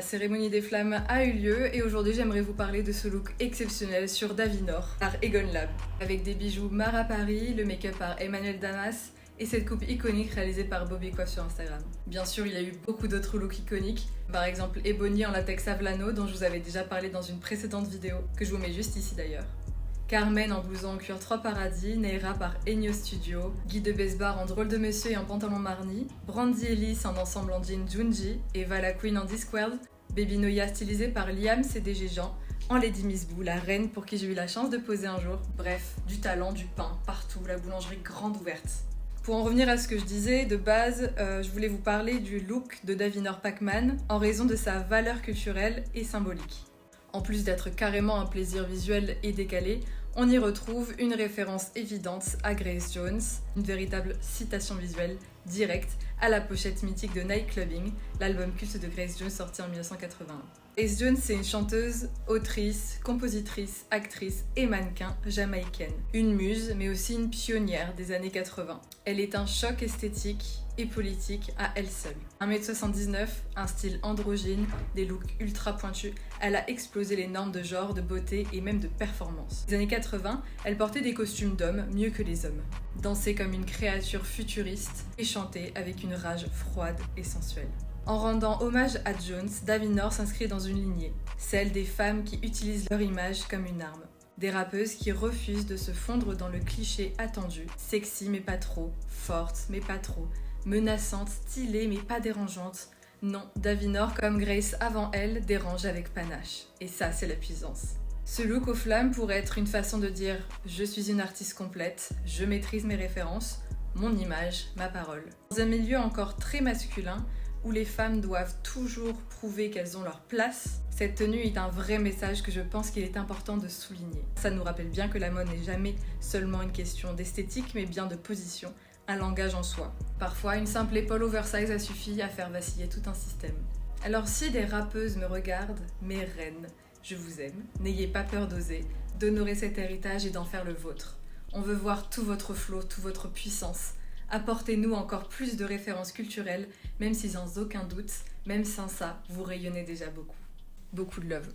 La cérémonie des flammes a eu lieu et aujourd'hui j'aimerais vous parler de ce look exceptionnel sur Davinor par Egon Lab. Avec des bijoux Mara Paris, le make-up par Emmanuel Damas et cette coupe iconique réalisée par Bobby Coiffe sur Instagram. Bien sûr, il y a eu beaucoup d'autres looks iconiques, par exemple Ebony en latex Avlano dont je vous avais déjà parlé dans une précédente vidéo, que je vous mets juste ici d'ailleurs. Carmen en blouson en cuir 3 paradis, Neira par Enyo Studio, Guy de Besbar en drôle de monsieur et en pantalon Marni, Brandy Ellis en ensemble en jean Junji, Eva la Queen en Discworld, Baby Noya stylisée par Liam CDG Jean, en Lady Miss Boo, la reine pour qui j'ai eu la chance de poser un jour. Bref, du talent, du pain, partout, la boulangerie grande ouverte. Pour en revenir à ce que je disais, de base, je voulais vous parler du look de Davinor Pacman en raison de sa valeur culturelle et symbolique. En plus d'être carrément un plaisir visuel et décalé, on y retrouve une référence évidente à Grace Jones, une véritable citation visuelle directe à la pochette mythique de Night Clubbing, l'album culte de Grace Jones sorti en 1981. Grace Jones, c'est une chanteuse, autrice, compositrice, actrice et mannequin jamaïcaine. Une muse, mais aussi une pionnière des années 80. Elle est un choc esthétique et politique à elle seule. 1m79, un style androgyne, des looks ultra pointus, elle a explosé les normes de genre, de beauté et même de performance. Dans les années 80, elle portait des costumes d'hommes mieux que les hommes. Dansait comme une créature futuriste et chantait avec une rage froide et sensuelle. En rendant hommage à Jones, Davinor s'inscrit dans une lignée, celle des femmes qui utilisent leur image comme une arme. Des rappeuses qui refusent de se fondre dans le cliché attendu, sexy mais pas trop, forte mais pas trop, menaçante, stylée mais pas dérangeante. Non, Davinor, comme Grace avant elle, dérange avec panache. Et ça, c'est la puissance. Ce look aux flammes pourrait être une façon de dire « Je suis une artiste complète, je maîtrise mes références, mon image, ma parole ». Dans un milieu encore très masculin, où les femmes doivent toujours prouver qu'elles ont leur place, cette tenue est un vrai message que je pense qu'il est important de souligner. Ça nous rappelle bien que la mode n'est jamais seulement une question d'esthétique, mais bien de position, un langage en soi. Parfois, une simple épaule oversize a suffi à faire vaciller tout un système. Alors si des rappeuses me regardent, mes reines, je vous aime, n'ayez pas peur d'oser, d'honorer cet héritage et d'en faire le vôtre. On veut voir tout votre flow, toute votre puissance. Apportez-nous encore plus de références culturelles, même si sans aucun doute, même sans ça, vous rayonnez déjà beaucoup. Beaucoup de love.